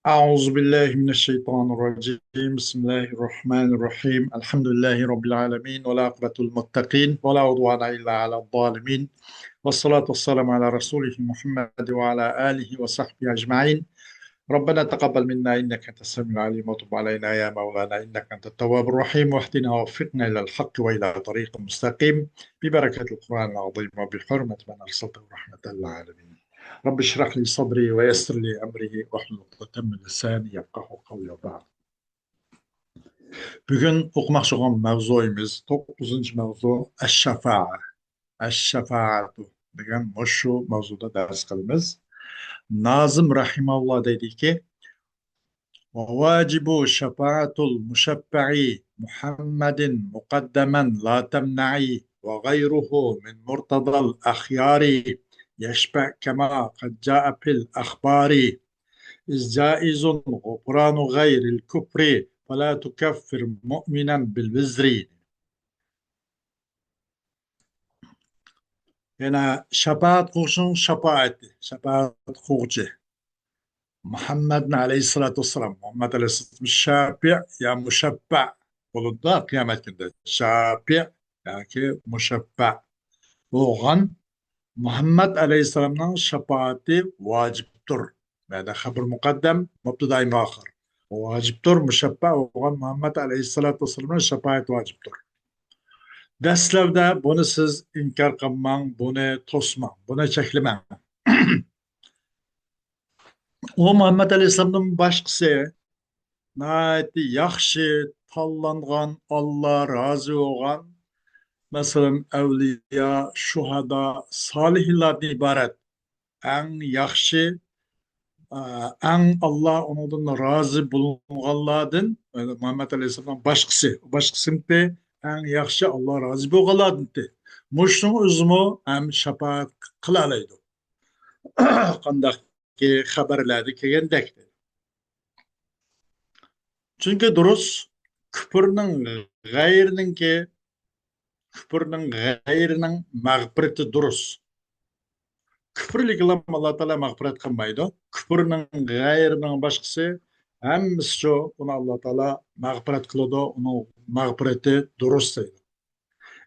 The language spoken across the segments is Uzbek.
أعوذ بالله من الشيطان الرجيم بسم الله الرحمن الرحيم الحمد لله رب العالمين والعاقبة المتقين ولا عدوان إلا على الظالمين والصلاة والسلام على رسوله محمد وعلى آله وصحبه أجمعين. ربنا تقبل منا إنك أنت السميع العليم وتب علينا يا مولانا إنك أنت التواب الرحيم واهدنا ووفقنا إلى الحق وإلى طريق مستقيم ببركة القرآن العظيم وبحرمة من أرسلته رحمة للعالمين. رب اشرح لي صدري ويسر لي أمري واحلل عقدة من لساني يفقهوا قولي وبعد. Bugün okumakçı olan mavzuyumuz 9. mavzu Eş-Şefa'a. Eş-Şefa'atu degan şu mavzuda ders kılımız. Nazım Rahimallah dedi ki وواجب شفاعة المشفع محمد مقدما لا تمنعي وغيره من مرتضى الأخيار يشفع كما قد جاء في الأخبار إذ جائز غفران غير الكفر فلا تكفر مؤمنا بالوزر. Yani şefaat kuşun şefaati, şefaat kuşu. Muhammed Aleyhisselatü Vesselam, Muhammed Aleyhisselatü şafi ya müşeffa bulundu kıyamet günde. Şafi yani ki müşeffa. Oğan Muhammed Aleyhisselam'ın şefaati vaciptir. Yani haber mukaddem, mubtedai muakhar. Vaciptir, müşeffa oğan Muhammed Aleyhisselatü Vesselam'ın şefaati vaciptir. Dastlabda buni siz inkor qilmang, buni to'smang, buni cheklamang. O Muhammed Aleyhisselam'ın başkası nayeti yaxshi tanlangan, Allah razı olan mesela evliya, şuhada, salihlardan ibaret en yaxshi en Allah onundan razı bulunganlardan Muhammed Aleyhisselam başkası de en yaxshi Allah razı bulunganlardan de. Muşun özümü hem şefaat kılalaydı. Qandaki haberlerde kelgandek. Çünkü durus küfürnün gayrinin küfürnün gayrinin mağfireti durus. Küfürlük ilam Allah Teala mağfiret kılmaydı. Küfürnün gayrinin başkası hemmisi şu onu Allah Teala mağfiret kılıdı. Onun mağfireti durus deydi.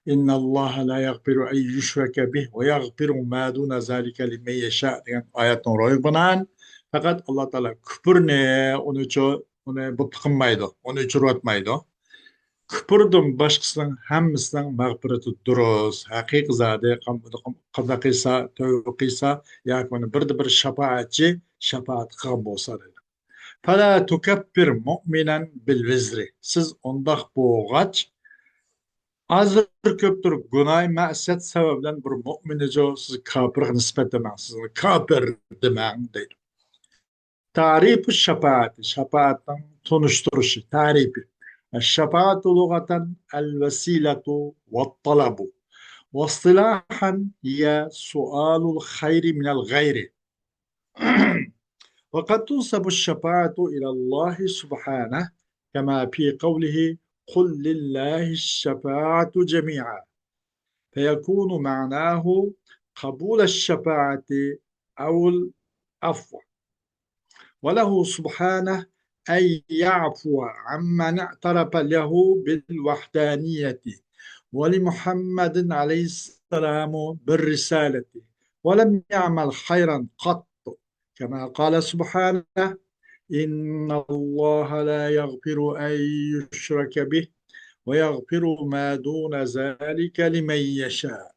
İnna Allah la yaghfiru en yushrake bih ve yaghfiru ma duna zalika limen yasha degan oyatning ro'yi bilan faqat Allah Teala küfürni onu bu kılmaydı. Onu uçurvatmaydı. Küpürdün başkasının hemmisining mağfireti durus, haqiqiy zade, qada qilsa, tövbe qilsa, yoki mana bir shafaatchi shafaat qilgan bo'lsa dedi. Fala tukaffir mu'minan bil vizri. Siz undaq bo'lg'ach, azir ko'pdir gunoh ma'siyat sababdan bir mu'minaga siz kofirga nisbat demang, sizni kofir demang deydi. Tarifi shafaati, shafaatning tunushtirishi, tarifi. الشفاعة لغة الوسيلة والطلب واصطلاحا هي سؤال الخير من الغير وقد تنسب الشفاعة إلى الله سبحانه كما في قوله قل لله الشفاعة جميعا فيكون معناه قبول الشفاعة أو العفو وله سبحانه أن يعفو عمن اعترف له بالوحدانية ولمحمد عليه السلام بالرسالة ولم يعمل خيرا قط كما قال سبحانه إن الله لا يغفر أن يشرك به ويغفر ما دون ذلك لمن يشاء.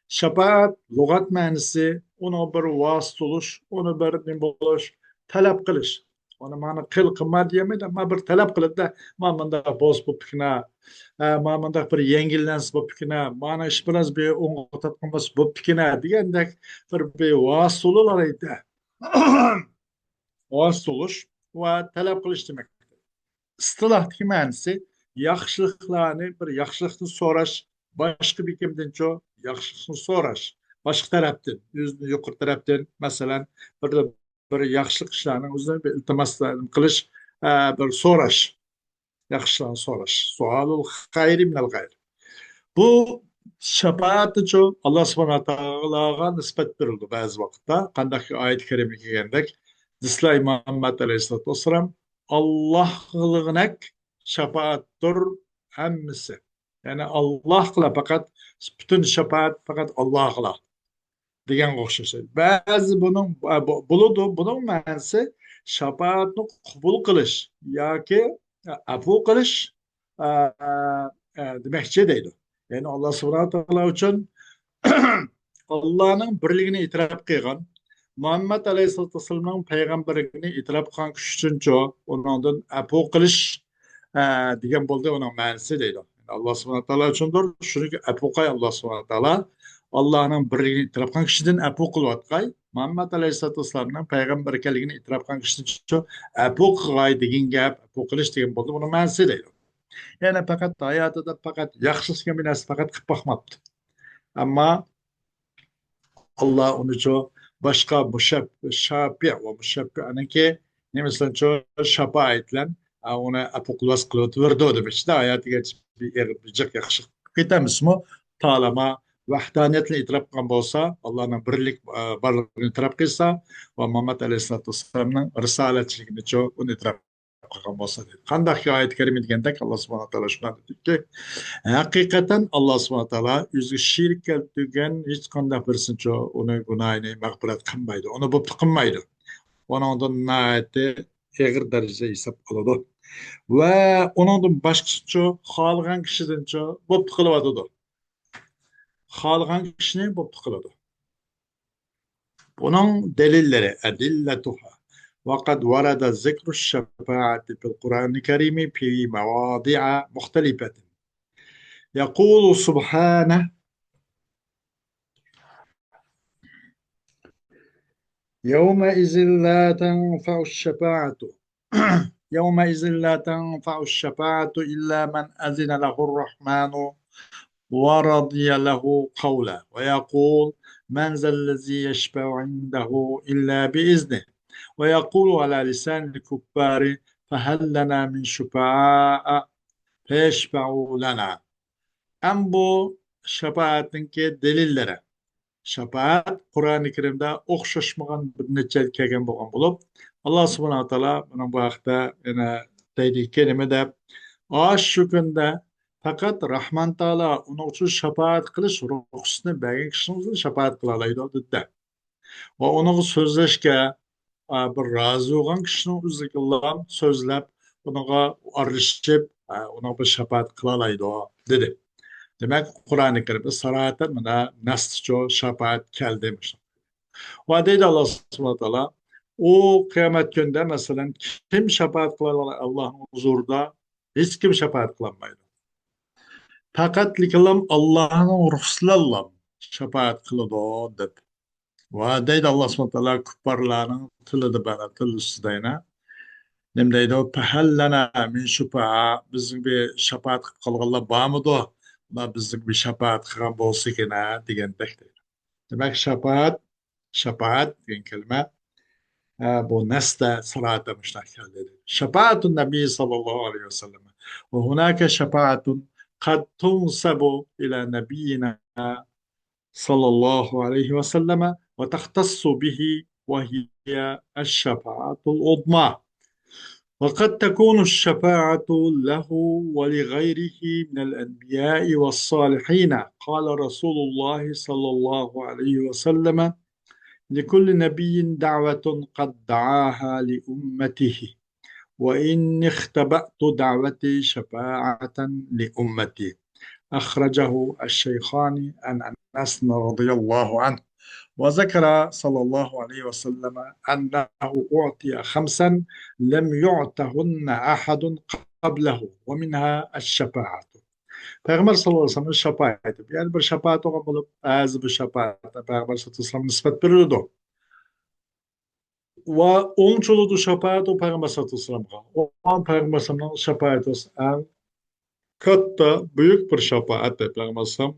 Şefaat lügat manisi onu bir vasıtılış, onu bir ne buluş, talep kılış. Onu mana kıl kılma diyemeydi ama bir talep kılıp da mamanda boz bu pikna, mamanda bir yengillens bu pikna, mana iş biraz bir onu tatmamız bu pikna diyendek bir vasıtılılar ise vasıtılış ve talep kılış demek. İstilah manisi yaxşılıklarını bir yaxşılıkını soraş, başka bir kimden çok yaxşılıkını soraş. Başka taraftan, yüzünü yukarı taraftan mesela bir yaxşılık işlerinin üzerine bir iltimaslarını kılış, bir soraş. Yaxşılıklarını soraş. Sualul hayri minel gayri. Bu şefaati çok Allah subhanahu wa ta'ala'ga nispet verildi bazı vakitte. Kandaki ayet-i kerime gelgendek. Dislay Muhammed Aleyhisselatü Vesselam Allah kılığınak şafaattir hemmisi. Yani Allah kıla fakat bütün şafaat fakat Allah kıla degan o'xshash. Ba'zi buning ma'nosi shafaatni qabul qilish yoki afu qilish demakchi deydi. Ya'ni Alloh subhanahu va taolo uchun Allohning birligini e'tirof qilgan, Muhammad alayhisolatu vasallamning payg'ambarligini e'tirof qilgan kishi uchunchi undan afu qilish degan bo'ldi uning ma'nosi deydi. Alloh subhanahu va taolo uchundir. Shuniki afu qay Alloh subhanahu va taolo Allah'ın birliğini itiraf qilgan kishidan afu qilyotgay Muhammad alayhissalatu vassalamning payg'ambar ekanligini itiraf qilgan kishidan afu qilg'ay degan gap, afu qilish degan bo'ldi. Buni ma'nosi deydi. Ya'ni faqat hayotida faqat yaxshi qilgan bir narsa faqat qilib boqmabdi. Ammo Allah onu başka şafi ve müşabbi anaki ne mesela şafaatlen ona apoklas kılıt verdi o demek. İşte hayatı geç bir cık yakışık. Kitemiz mi? Talama vahdaniyetle itiraf kan bolsa Allah'ın birlik varlığını itiraf kılsa ve Muhammed Aleyhisselatü Vesselam'ın risaletçiliğini çok onu itiraf kılgan bolsa dedi. Kandak ayet-i kerime degandek Allah subhanahu wa taala şundan dedi ki Hakikaten Allah subhanahu taala o'ziga sherik keltirgan hech qanday birsinchi uni gunohini mag'firat qilmaydi. Uni bo'pti qilmaydi. Uningdan nihoyatda og'ir darajada hisob qiladi. Va uningdan boshqacha xohlagan kishidancha bo'pti qilyotidi. Xohlagan kishini bo'pti qiladi. Buning dalillari adillatuha وقد ورد ذكر الشفاعة في القرآن الكريم في مواضع مختلفة يقول سبحانه يومئذ لا تنفع الشفاعة يومئذ لا تنفع الشفاعة إلا من أذن له الرحمن ورضي له قولا ويقول من ذا الذي يشفع عنده إلا بإذنه ويقول على لسان الكفار فهل لنا من شفعاء فيشفعوا لنا Hem bu şafaatinki delillere. Şafaat Kur'an-ı Kerim'de okşaşmagan bir neçe kelgen bolgan bolup Allah subhanahu wa taala bunun bu hakda yana deydi kelimede aş şu günde fakat Rahman Taala onun için şafaat kılış ruhsunu bergen kişinin şafaat kılalaydı dedi. Ve onun sözleşke bir razı olan kişinin üzerinde sözlep ona arışıp ona bir şafaat kılalaydı dedi. Demek Kur'an-ı Kerim'de saraten buna nasço şafaat kel demiş. Ve dedi Allah subhanahu wa ta'ala o kıyamet günde mesela kim şafaat kılar Allah'ın huzurunda hiç kim şafaat kılamaydı. Fakat likilam Allah'ın ruhslallam şafaat kılıdı dedi. Ve dedi Allah subhanahu wa ta'ala küpparlarının tılıdı bana tıl üstüdeyine. Nem deydi o pehellena min şufa'a bizim bir şafaat kılgılla bağımıdı o. Ular bizning bir shafaat qilgan bo'lsa-gina degandek deydi. Demak, shafaat degan kalima bu nasda sirata mushtahkal dedi. Shafaatun nabiy sallallohu alayhi vasallam. Ve hunaka shafaatun qad tunsabu ila nabiyyina sallallahu alayhi vasallam ve tahtassu bihi ve hiya ash-shafaatul udma. وقد تكون الشفاعة له ولغيره من الأنبياء والصالحين قال رسول الله صلى الله عليه وسلم لكل نبي دعوة قد دعاها لأمته وإني اختبأت دعوتي شفاعة لأمتي أخرجه الشيخان عن أنس رضي الله عنه وذكر صلى الله عليه وسلم أنه أعطي خمسا لم يعطهن أحد قبله ومنها الشفاعة. Peygamber sallallahu aleyhi ve sellem şefaat edip yani bir şefaat olan bulup az bir şefaat Peygamber sallallahu aleyhi ve sellem nispet verildi. Ve onun çoluğu şefaat o Peygamber sallallahu aleyhi ve sellem'e. O Peygamber sallallahu aleyhi ve sellem şefaat en katta büyük bir şefaat Peygamber sallallahu aleyhi ve sellem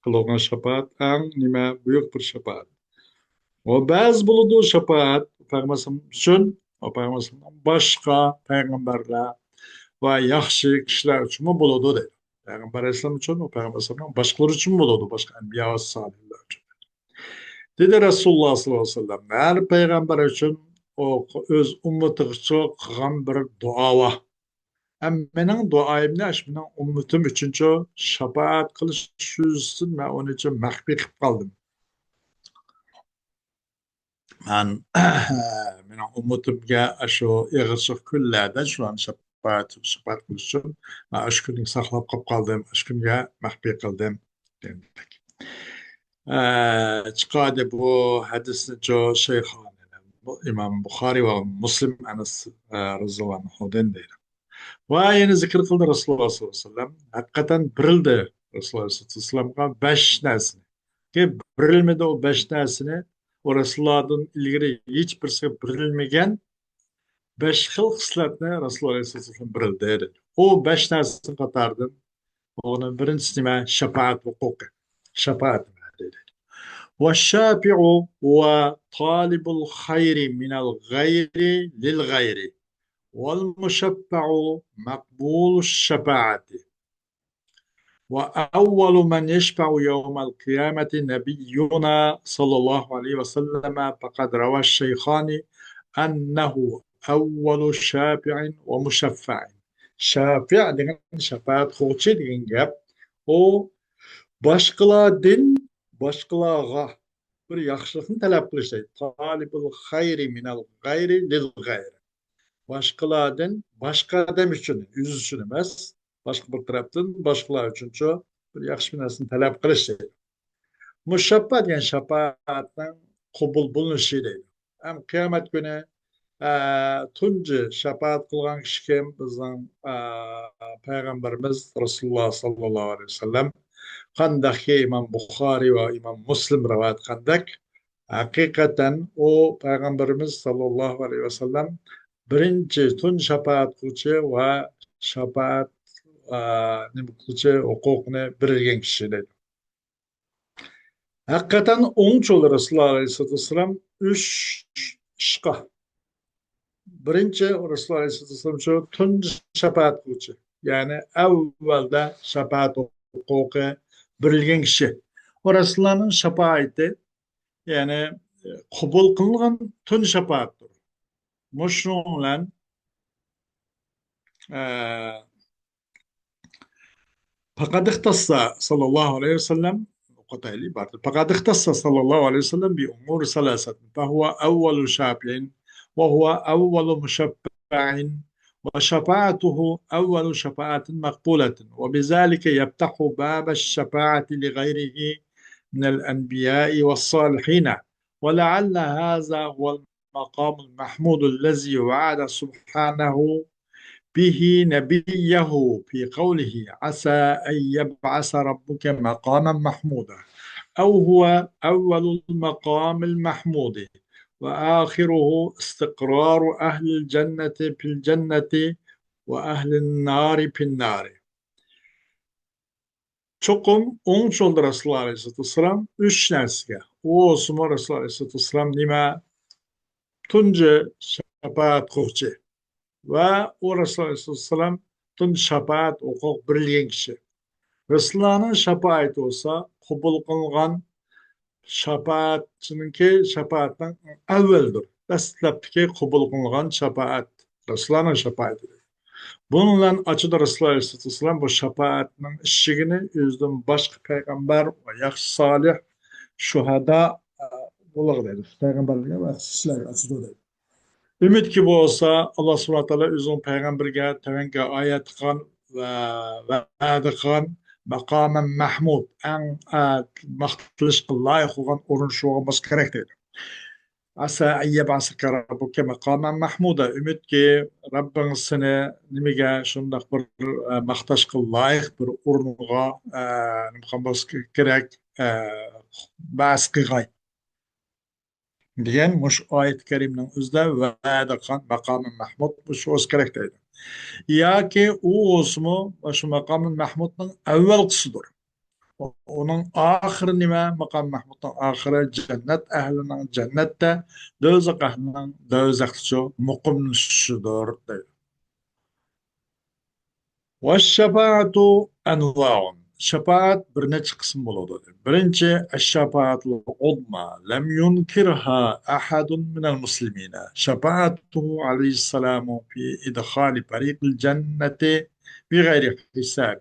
kılığın şefaat en nime büyük bir şefaat. O bazı bulunduğu şefaat Peygamber için o Peygamber başka peygamberler ve yaxşı kişiler için mi buludu dedi. Peygamber Aleyhisselam için o Peygamber başkaları için mi buludu başka enbiya ve salihler için. Dedi Resulullah sallallahu aleyhi ve sellem her peygamber için o öz ummatıgıça kılgan bir duava. Hem mening duayımni aş mening ummatim üçünçü şafaat kılış yüzüsün ben onun için mahfi kılıp kaldım. Ben mening ummatimga aşo eğilsik küllerden şu an şafaat kılış için aş günlük saklap kılıp kaldım. Aş günge mahfi kıldım. Çıkadı bu hadisni jo şeyhan İmam Bukhari ve Müslim Enes radıyallahu anhu'dan deydi. Ve yine zikir kıldı Resulullah sallallahu aleyhi ve sellem. Hakikaten birildi Resulullah sallallahu aleyhi ve sellem'e beş nesini. Ki birilmedi o beş nesini o Resulullah'dan ilgili hiçbirisi birilmegen beş xil xislatni Resulullah sallallahu aleyhi ve sellem birildi dedi. O beş nesini katardan onun birincisi nima? Şefaat hukuku. Şefaat dedi. والشافع هو طالب الخير من الغير للغير والمشفع مقبول الشفاعة وأول من يشفع يوم القيامة نبينا صلى الله عليه وسلم فقد روى الشيخان أنه أول شافع ومشفع شافع dengan şefaat hoçi degan gap o boshqalarga bir yaxshilikni talab qilishdi. Talibul xayri minal g'ayri lil g'ayri. Boshqalardan boshqa odam uchun, o'z uchun emas, boshqa bir tarafdan boshqalar uchuncha bir yaxshi narsani talab qilishdi. Mushabba degan shafaatning qabul bo'linishi deydi. Ham qiyomat kuni tunji shafaat qilgan kishi kim? Bizning payg'ambarimiz Rasululloh sallallohu alayhi vasallam qandaki İmam Bukhari ve İmam Müslim rivayet qandak hakikaten o Peygamberimiz sallallahu aleyhi ve sellem birinci tun şafaat kılçı ve şafaat kılçı hukukunu bilirgen kişidir. Hakikaten onun çoğu Resulullah aleyhisselatü vesselam üç şıka. Birinci Resulullah aleyhisselatü vesselam şu tun şafaat kılçı. Yani evvelde şafaat hukuku birilgen kişi. O Resulullah'ın şefaati yani kabul kılınan tün şefaattir. Muşru'lan fakat ihtassa sallallahu aleyhi ve sellem قتالي بعد فقد اختص صلى الله عليه وسلم بأمور ثلاثة فهو أول شافع وهو أول مشفع وشفاعته أول شفاعة مقبولة وبذلك يفتح باب الشفاعة لغيره من الأنبياء والصالحين ولعل هذا هو المقام المحمود الذي وعد سبحانه به نبيه في قوله عسى أن يبعث ربك مقاما محمودا أو هو أول المقام المحمود وآخره استقرار أهل الجنة في الجنة وأهل النار في النار. Çokum on çolda Resulullah Aleyhisselatü Vesselam üç nesge. O olsun Resulullah Aleyhisselatü Vesselam nime tunca şefaat kuhçı ve o Resulullah Aleyhisselatü Vesselam tun şefaat hukuk birliğin kişi. Resulullah'ın şefaati olsa kabul kılgan şefaatçınınki şefaatten evveldir. Dastlabki kabul kılgan şefaat Resulullah'ın şefaatidir. Bununla açıda Resulullah Aleyhisselatü Vesselam bu şefaatinin işçiliğini yüzden başka peygamber ve yaxşı salih şuhada buluq dedi. Peygamberliğe ve kişiler açıda dedi. Ümit ki bu olsa Allah subhanahu teala özün peygamberge tevenge ayet kan ve adı kan makamen mahmud en mahtılışkı layık olan orun şu olması gerek dedi. Asa ayyebasaka rabbuke makamen mahmuda. Ümit ki Rabbin seni nimige şundak bir mahtaşkı layık bir urnuğa nimkambas gerek baskı gay. Diyen muş ayet-i keriminin üzde vaada kan makamen mahmud muş olması gerek dedi. Ya ki o olsumu şu makamen mahmudun evvel kısıdır. Onun ahırı nime? Makam Mahmud'un ahırı cennet ehlinin cennette, dözek ehlinin dözekçi mukumnuşudur. Ve şefaatu enva'un. shafaat bir necha qism bo'ladi. Birinchi, ash-shafaatul uzma lam yunkirha ahadun minal muslimina. Shafaatuhu alayhissalamu fi idkhali fariqil jannati bighayri hisab.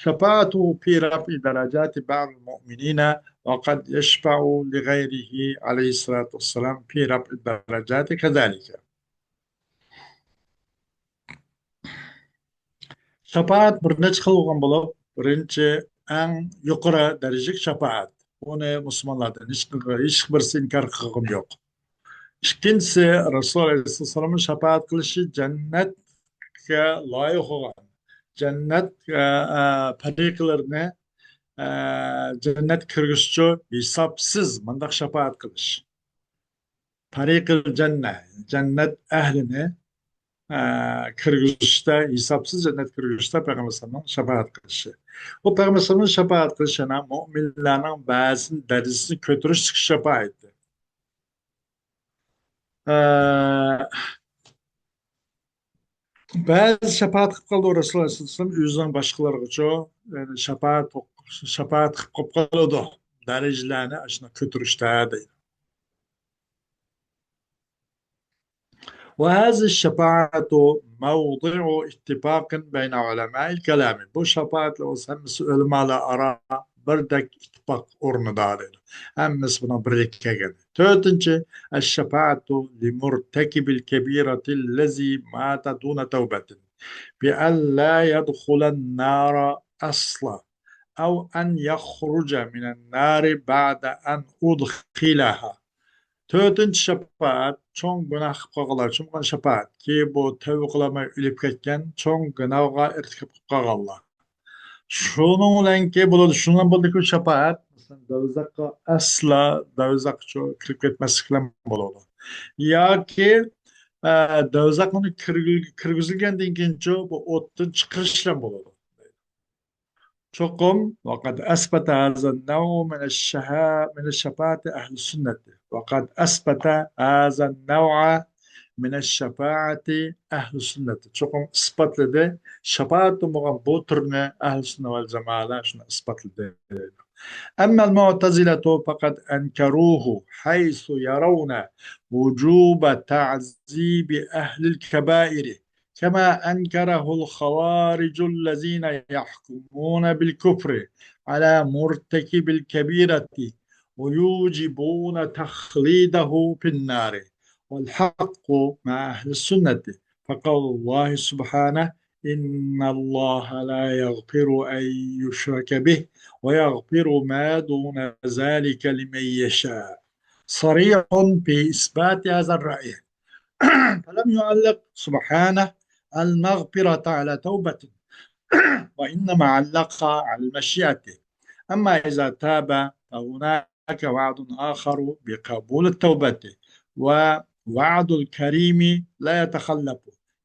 شفاعته في رفع درجات بعض المؤمنين وقد يشفع لغيره عليه الصلاة والسلام في رفع الدرجات كذلك. Shafaat bir necha xil bo'lgan bo'lib, birinchi eng yuqori darajalik shafaat. Uni musulmonlardan hech birisi inkor qilgan yo'q. Ikkinchisi, Rasululloh alayhissalomning shafaat qilishi jannatga loyiq bo'lgan. Jannat fariqlarini jannat kirgizuvchi hisobsiz bundoq shafaat qilish. Fariqil jannat ahlini kirgizishda, hisobsiz jannat kirgizishda Payg'ambar alayhisalomning shafaat qilishi. Bu Payg'ambar alayhisalomning shafaat qilishini mo'minlarning ba'zi darajasini ko'tarish shafaati. Ba'zi shafaat qilib qoldi Rasululloh alayhi vasallam o'zining boshqalargacha shafaat qilib qoldi. Darajalarni shuna ko'tarishda deydi. وهذه الشفاعة موضع اتفاق بين علماء الكلام. Bu şefaat hemmisi ulamalar ara birdek ittifak ornudadır. Hemmisi buna birlik geldi. Dördüncü, el-şefaatu li murtekibil kebiratil lezi mata duna tevbetin. Bi en la yedhulen nara asla. أو أن يخرج من النار بعد أن أدخلها. Dördüncü şefaat, çoğun günah qilib qolganlar uchun bo'lgan shafaat ki bu tavba qilmay o'lib ketgan cho'ng gunohga irtikab qilib qolganlar. Shuning bilanki bo'ladi, shundan bo'ldiki shafaat do'zaxga asla do'zaxga kirib ketmaslik bilan bo'ladi. Yoki do'zaxga kirgizilgandan keyin bu o'tdan chiqarish bilan bo'ladi. شقم وقد أثبت هذا النوع من الشفاعة أهل السنة وقد أثبت هذا النوع من الشفاعة أهل السنة شقم إثبات لدي شفاعة مغبوطرنا أهل السنة والجماعة شنو إثبات لدي. أما المعتزلة فقد أنكروه حيث يرون وجوب تعذيب أهل الكبائر كما أنكره الخوارج الذين يحكمون بالكفر على مرتكب الكبيرة ويوجبون تخليده في النار. والحق مع أهل السنة فقول الله سبحانه إن الله لا يغفر أن يشرك به ويغفر ما دون ذلك لمن يشاء. صريح في إثبات هذا الرأي. فلم يعلق سبحانه المغفرة على توبة وإنما علقها على المشيئة. أما إذا تاب فهناك وعد آخر بقبول التوبة ووعد الكريم لا يتخلف.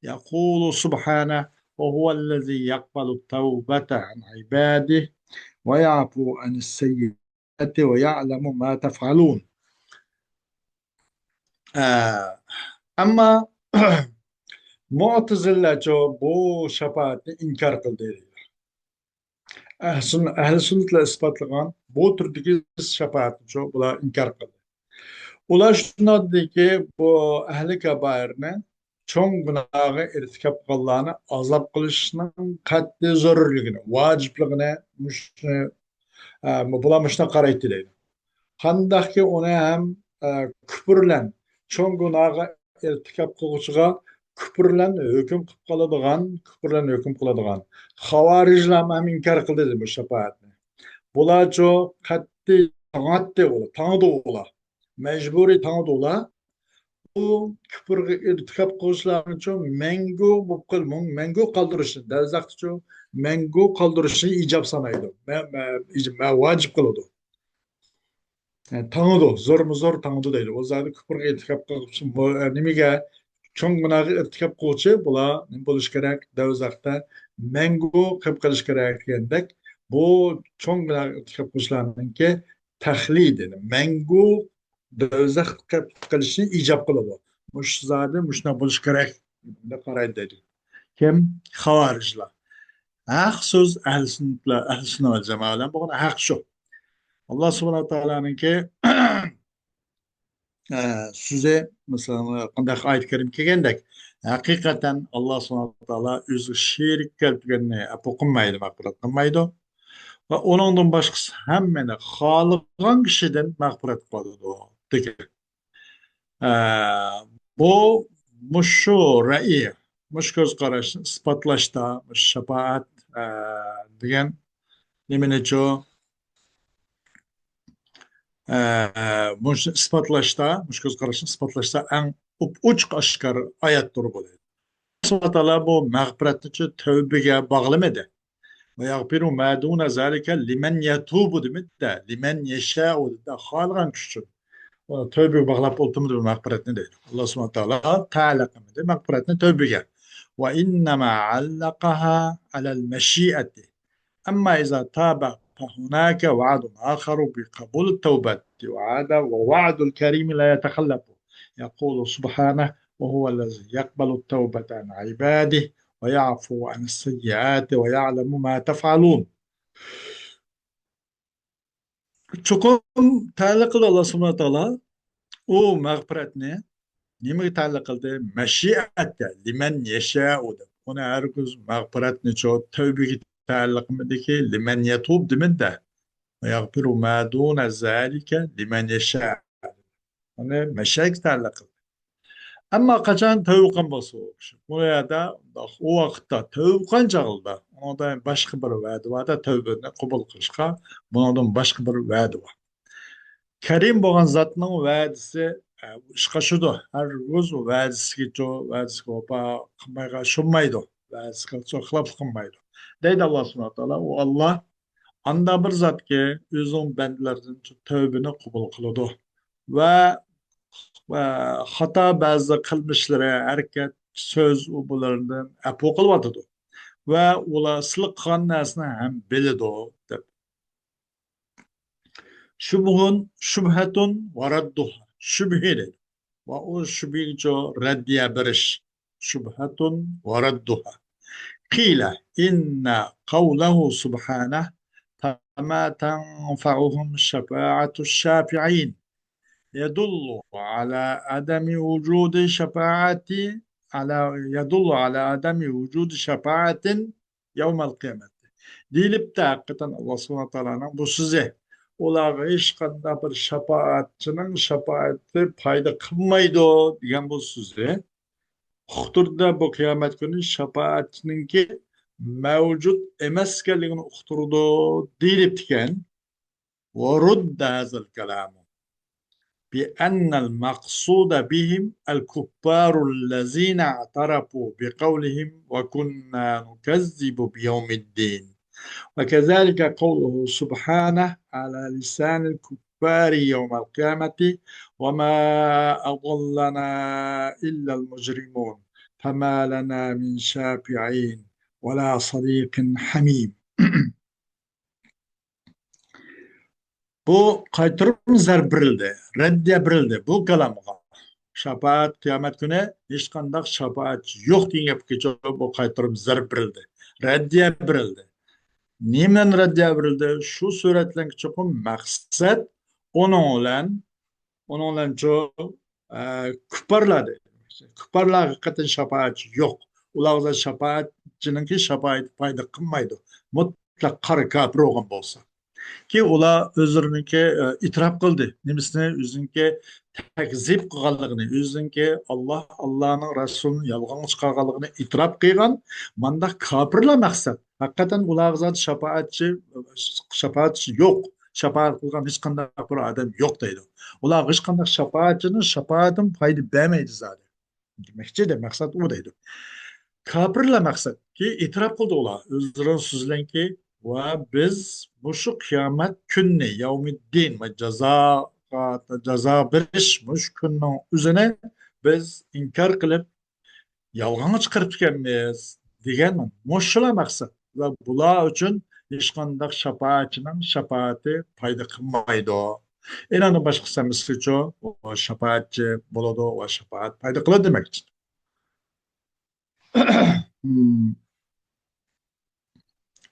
يقول سبحانه وهو الذي يقبل التوبة عن عباده ويعفو عن السيئات ويعلم ما تفعلون. أما Mu'tazileço bu şefaatni inkar qildi. Ahli sunnatlar isbotlagan bu turdagi shafaatni bular inkor qildi. Ular shunday dediki, bu ahli kabairni cho'ng gunohga irtikob qilganlarni azob qilishning qat'iy zarurligini, vojibligini bular shunday qaraydi deydi. Qandaqki uni ham kufr bilan cho'ng gunohga irtikob qiluvchiga küfür bilan hüküm qiladigan xavorijlar ham inkor qildi bu shafaatni. Bular qat'iy tangdi ular. Mecburi tangdi ular. Bu küfürga irtikob qilishlar uchun mangu qoldirishni, do'zaxda mangu qoldirishni ijob sanaydi. Vojib qiladi. Tangdi, zo'r tangdi deydi. O'zlari küfürga irtikob qilish nimaga cho'ng gunohga irtikob qiluvchi bular nima bo'lishi kerak? Do'zaxda mangu qilib qilish kerak degandek, bu cho'ng gunohga irtikob qilishlarninki tahlid, mangu do'zax qilib qilishni ijob qiladi. Mushzodi mushna bo'lishi kerak deb qaraydi deydi. Kim? Xavorijlar. haq so'z ahli sunna val jamoa bilan bo'lgan haq shu. Alloh subhanahu taoloninki so'zi masalan qanday oyat karim kelgandek haqiqatan Alloh subhanahu taolo o'zi sherik keltirganni o'qimaydi, mag'firat qilmaydi va uningdan boshqasi hammani xohlagan kishidan mag'firat qiladi degan. Bu mushu ra'iy, mush ko'z qarashni isbotlashda shafaat degan nimani cho mush isbotlashda, mush ko'z qarashni isbotlashda eng uch oshkor oyatlar bo'ladi. Alloh taolo bu mag'firatni tavbaga bog'lamadi. Ve yagfiru ma duna zalika limen yatubu demekte, limen yeşâ'u de halgan kişi. Tövbe bağlap oltumdur mağfiretini değil. Allah subhanahu teala ta'alaqamıdır mağfiretini tövbeye. Ve innema allaqaha alel meşiyeti. Ama iza taba fehunake vaadun akharu bi kabul tevbeti ve vaadul kerimi la yetekhallafu. Yaqulu subhaneh ve huvellezi yakbalu tevbete an ibadih ve ya'fu an seyyiati ve ya'lemu ma tef'alun. Çokum ta'alaq qildi Allah subhanahu teala u mag'firatni nimaga ta'alluq qildi? Mashiatga, liman yasha'u deb. Uni hargiz mag'firatni tavbaga ta'alluq qilmadiki, liman yatub demadi. Yagfiru ma duna zalika liman yasha. Uni mashiatga ta'alluq qildi. Ammo qachon tavba qilgan bo'lsa, bu yerda u vaqtda tavba qilgan chog'ida, undan boshqa bir va'da bor, tavbani qabul qilishga, bundan boshqa bir va'da bor. Karim bo'lgan zotning va'dasi ishqa shudu. Har ro'z va'dasiga va'dasiga qilmayga shunmaydi. Va'dasiga xiloflik qilmaydi. Deydi Alloh subhanahu va taolo. U Alloh anda bir zotga o'zining bandalaridan tavbani qabul qiladi va xato ba'zi qilmishlari, harakat, so'z u bulardan afu qilyotadi va ular silq qilgan narsani ham biladi deb. Şubhatun ve radduha. Şübheli. Ve o şübhice reddiye beriş. Şubhatun ve radduha. Kile inne kavlehu subhaneh fema tenfa'uhum şefaatu şafi'in. Yedullu ala ademi vücudi şefaati yedullu ala ademi vücudi şefaatin yevmel kıyameti. Deyilip de hakikaten Allah subhanahu teala'nın bu size ularga hech qanday bir shafoatchining shafoati foyda qilmaydi degan bu so'zi uqtirdi. Bu qiyomat kuni shafoatchininki mavjud emas ekanligini uqtirdi deyilibdi ekan. Va rudda hazal kalamu bi annal maqsuda bihim al kuffarul lazina atarafu bi qawlihim ve kunna nukazzibu bi yawmiddin. وكذلك قوله سبحانه على لسان الكفار يوم القيامة وما أضلنا إلا المجرمون فما لنا من شافعين ولا صديق حميم. Bu qaytırıp zerbirildi, reddiye birildi bu kalamga. Şafaat kıyamet günü hiç kandak şafaat yok diye yapıcı bu qaytırıp zerbirildi, reddiye birildi. Nimen raddiya berildi? Şu suratlan cho'qim maqsad onun bilan kuparladi. Kuparlar haqiqatan shafaat yo'q. Ularga shafaatchininki shafaat foyda qilmaydi. Mutlaq qari kafir bo'lgan bo'lsa. Ki ular o'zlariniki itiraf qildi. Nimasini o'ziniki takzib qilganligini, o'ziniki Allohning rasulini yolg'on chiqarganligini itiraf qilgan. Manda kafirlar maqsad. Hakikaten ular zat şefaatçi yok. Şefaat kılgan hiç qanday bir adam yok deydi. Ular hiç qanday şefaatçinin şefaatin fayda vermeydi zaten. Demekçi de maksat o deydi. Kafirler maksat ki itiraf kıldı ular. Özlerinin sözlen ki ve biz bu şu kıyamet günü yevmiddin ve ceza berişmiş günün üzerine biz inkar kılıp yalğanı çıkarıp tükenmeyiz degenmen. Moşşula maksat. Ve bular üçün hech qanday shafaatchining shafaati foyda qilmaydi. Endi boshqa samisicha o shafaatchi bo'ladi va shafaat foyda qiladi demakchi.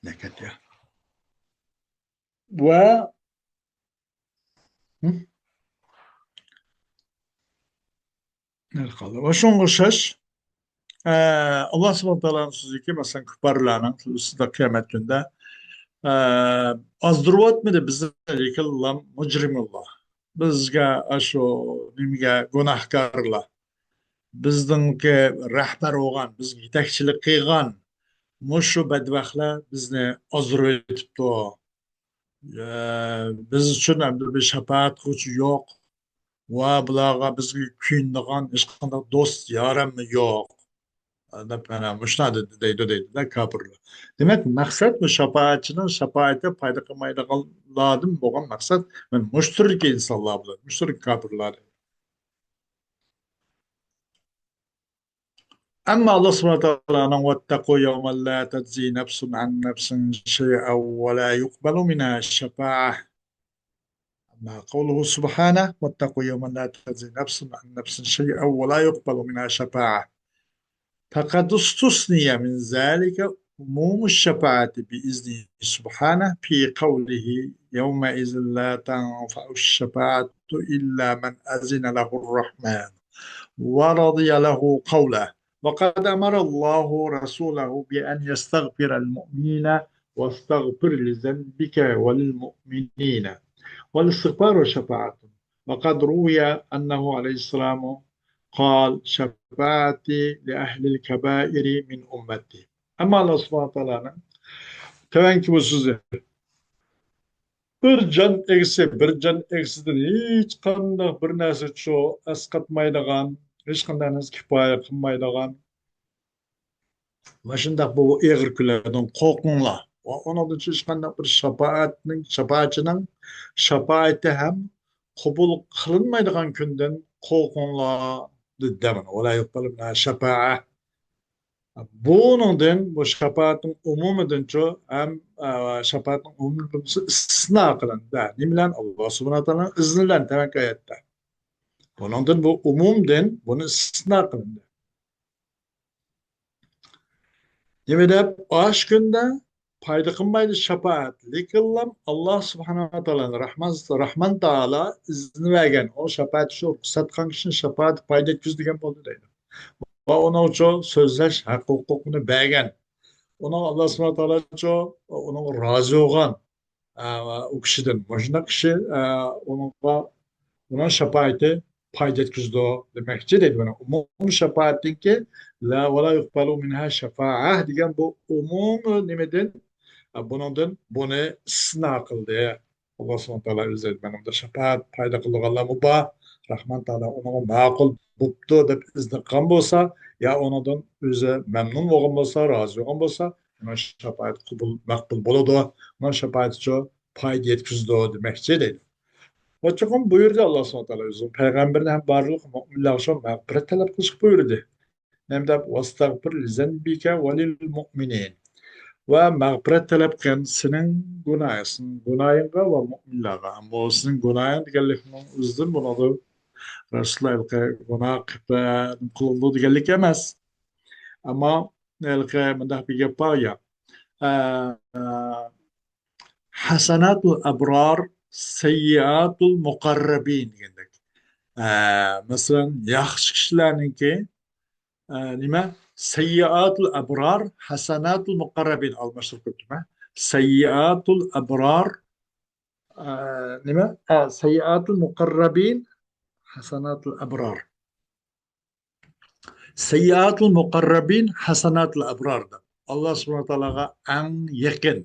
Nekat ya. Ve hı? Ne kaldı? Ve şun kışış Allah subhanahu ta'ala'nın sözü ki mesela küparlarının sözü kıyamet günde azdırvat mı da bize yıkılan mücrimullah. Bizge aşo nimge günahkarla bizdinki rahbar olgan, bizga yetakchilik qilgan mushu badbaxtlar bizni ozdirib o'tibdi. Biz uchun bir shafaat qiluvchi yo'q va bularga bizga kuyinadigan hech qanday do'st yorim yo'q deb mana mushnadi deydi kofirlar. Demak, maqsad bu shafaatchining shafaati foyda qilmaydiganlardan bo'lgan maqsad mana mushrik insonlar bilan, mushrik kofirlar. أما الله سبحانه وتعالى واتقوا يوما لا تجزي نفس عن نفس شيئا ولا يقبل منها شفاعة. أما قوله سبحانه واتقوا يوما لا تجزي نفس عن نفس شيئا ولا يقبل منها شفاعة، فقد استثني من ذلك عموم الشفاعة بإذنه سبحانه في قوله يومئذ لا تنفع الشفاعة إلا من أذن له الرحمن ورضي له قوله. وقد أمر الله رسوله بأن يستغفر المؤمنين واستغفر لذنبك وللمؤمنين، والاستغفار شفاعة. وقد روي أنه عليه السلام قال شفاعتي لأهل الكبائر من أمتي. أما الله سبحانه وتعالى tevenki bu sizi bir can eksi bir can eksiden hiç qanday bir narsa şu asqatmaydigan, hech qanday narsa kifoya qilmaydigan mana shundoq bu eg'ir kunlardan qo'rqinglar. Va uning hech qanday bir shafoatchining shafoati ham qabul qilinmaydigan kundan qo'rqinglar dedi. Wala yuqbalu shafa'a. Buningdan bu shafaatin umumidancho ham shafaatin umumidan istisno qilindi. Nima bilan? Alloh subhanahu va taolo izni bilan tavakkal etdi. Buningdan bu umumdan buni istisno qilindi. Nima deb? Osh kunda foyda qilmaydi shafaat. Lekin Alloh subhanahu va taolo Rahman taolo izni bergan. O shafaat shu ruxsat qilgan kishining shafaati foyda yetkazadigan bo'ldi deydi. Va uning uchun so'zlash huquqini bergan. Onun Allah subhanahu teala onun razı olan o kişiden. Başında kişi onun şefaati payda etkizdi demekçi değil bana. Umum şefaatin ki la ve la yukbalu minha şefaah diyen bu umum nimeden bunun bunu istisna kıldı. Allah subhanahu teala üzeri benim de şefaat payda kıldık Allah mubah. Rahman Teala onu makul buptu deb izni qilgan bo'lsa yo onidan o'zi mamnun bo'lgan bo'lsa rozi bo'lgan bo'lsa mana shafaat qabul maqbul bo'ladi, mana shafaatchi foyda yetkazdi demoqchi deydi. Va chuqur buyurdi Alloh subhanahu taolo o'zi payg'ambarni ham barliq mo'minlar uchun mag'firat talab qilish buyurdi. Hamda vastagfir li zanbika va lil mu'minin. Va mag'firat talab qilgan sening gunohingga va mo'minlarga. Ammo sening gunohing deganlikning o'zidan bo'ladi. Rasulullah gunoh qilindi deganlik emas. Ammo bunday bir gap bor ya. Hasanatul abrar sayyiatul muqarrabin degandek. Masalan, yaxshi kishilarningki nima? Sayyiatul abrar hasanatul muqarrabin almashtirib ko'pdimi? Sayyiatul abrar nima? Sayyiatul muqarrabin hasanatul abrar. Sayyiatul muqarrabin hasanatul abrar. Allah subhanahu wa taologa eng yaqin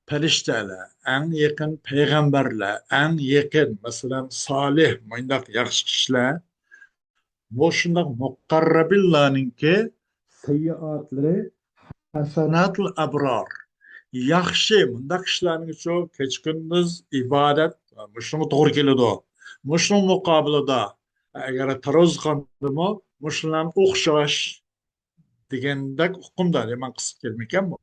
farishtalar, eng yaqin payg'ambarlar, eng yaqin masalan solih, bundoq yaxshi kishilar bu shundoq muqarrabinlarninki sayyiatlari hasanatul abrar. Yaxshi bundoq kishilarning uchun kecha kunduz ibodat shunga to'g'ri keladi. Mushning muqobilida agar taroz qandimi mushlarga o'xshash degandek hukmda man qisib kelmagan bu.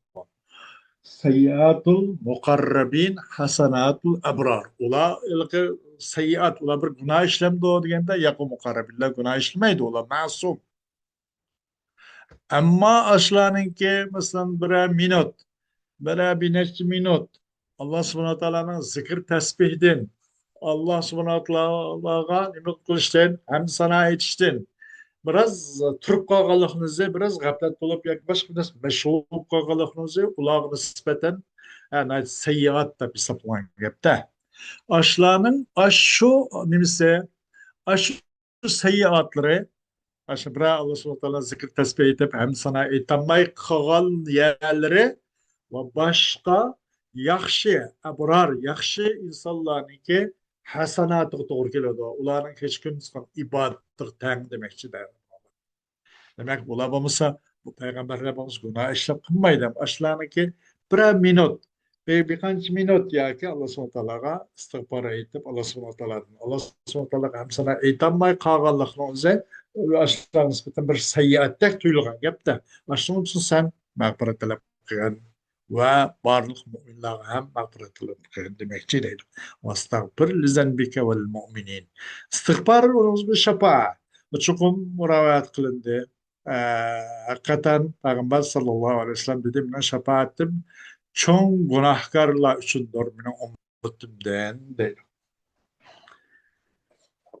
Sayyatul muqarrabin hasanatul abrar. Ular ilqi sayyat ular bir gunoh ishlamdi deganda yaqin muqarrabinlar gunoh ishlamaydi, ular ma'sum. Ammo ashlarninki masalan bir minut Böyle bir neçe minut Allah subhanahu teala'nın zikir tesbihden, Allah subhanahu teala'ga nimet kılıştın, hem sana yetiştin. Biraz turib qolganligimizni, biraz g'aflat bo'lib yoki boshqa bir narsa mashg'ul bo'lib qolganligimizni ularga nisbatan sayyiat deb hisoblangan gapda. Ashlarning shu nimasi, shu sayyiatlari, shu bir Alloh subhanahu taolo zikr tasbih etib ham sana aytolmay qolgan yerlari va boshqa yaxshi abrar, yaxshi insonlarniki hasanatiga to'g'ri keladi. Ularning hech kim ibodatga tang demoqchidir. Demek bular bo'lmasa bu payg'ambarlarimiz gunoh ishlab qilmaydi. Ashlarniki bir minut bir qancha minut yoki Alloh subhanahu taologa istig'for aytib, Alloh subhanahu taologa ham sana aytolmay qolganlikni o'zi ashlar nisbatan bir sayyiatdek tuyulgan gapda. Shuning uchun sen mag'firat talab qilgan va barliq mo'minlarga ham mag'firat talab qilgan demoqchi deydi. Vastag'fir li zanbika val mu'minin. Istig'for o'zi bir shafaat. Chuqur rivoyat qilindi. Hakikaten Peygamber sallallahu aleyhi ve sellem dedi, "Mine şefaatim çoğun günahkarlar üçündür, mine ummetimden" dedi.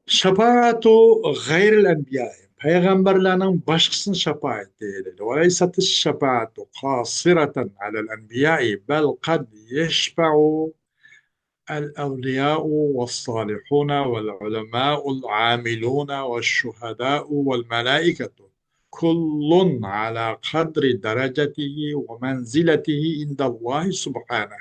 Şefaatu gayril enbiya, peygamberlerin başkasının şefaati dedi. Ve leysat şefaatu kasireten alel enbiya, bel kad yeşfa'u الأولياء والصالحون والعلماء العاملون والشهداء والملائكة كل على قدر درجته ومنزلته عند الله سبحانه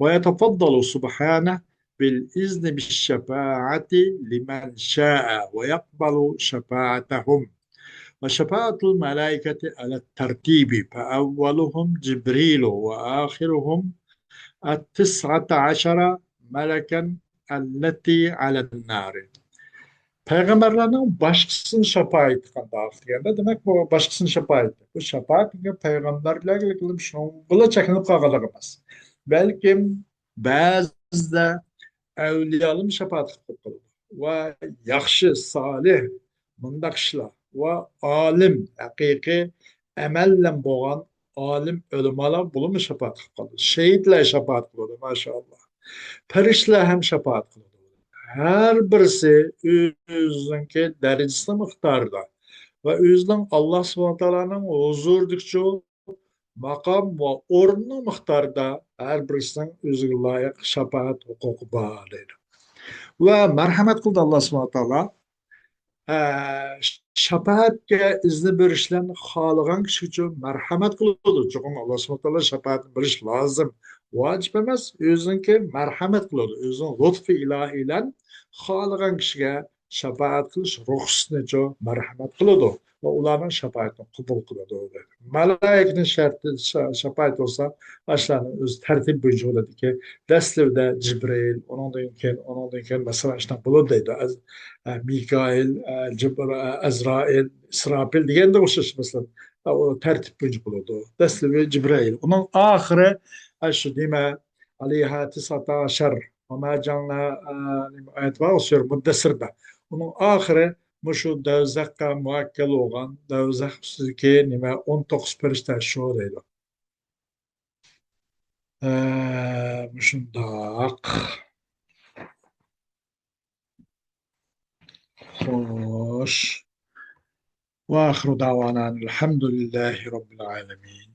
ويتفضل سبحانه بالإذن بالشفاعة لمن شاء ويقبل شفاعتهم وشفاعة الملائكة على الترتيب فأولهم جبريل وآخرهم التسعة عشر meleken elleti alen nari. Peygamberlerin başkasının şefaati kandı degende demek bu başkasının şefaati. Bu şefaat peygamberlerle kılıp şunu bula çekinip kalkalamaz. Belki bazı evliyalım şefaat kılır. Ve yakşı, salih, mındakşla ve alim, hakiki emellen boğan alim ölümala bulunma şefaat kılır. Şehitler şefaat kılır maşallah. Perişle hem şefaat kıldı. Her birisi özünki derecesi miktarda ve özünün Allah subhanahu teala'nın huzurdukça makam ve ornu miktarda her birisinin özüne layık şefaat hukuku bağlıydı. Ve merhamet kıldı Allah subhanahu teala. Şefaatke izni berişlen xalıgan kişi için merhamet kılıdı. Çünkü Allah subhanahu teala şefaat beriş lazım. Vacip emas, özünki merhamet kılıdı. Özün lütfu ilahiyle xalıgan kişiye şefaat kılış ruhsunu merhamet kılıdı. Ve onların şefaatini kubul kılıdı. Malaikenin şartı şefaat olsa aşağının öz tertip boyunca oladı ki Deslev'de Cibril, onundan keyin mesela işte buludaydı. Mikail, Azrail, İsrafil degan de o'xshash masalan o tartib bo'yicha bo'ladi. Dastlabki Jibril. Uning oxiri shu dema alayha tisatashar va ma janna ayat va o'sir muddasirda. Uning oxiri shu dozaqqa muakkal bo'lgan dozaq ustidagi nima 19 farishta shu deydi. Shundoq. Xo'sh. وآخر دعوانا الحمد لله رب العالمين.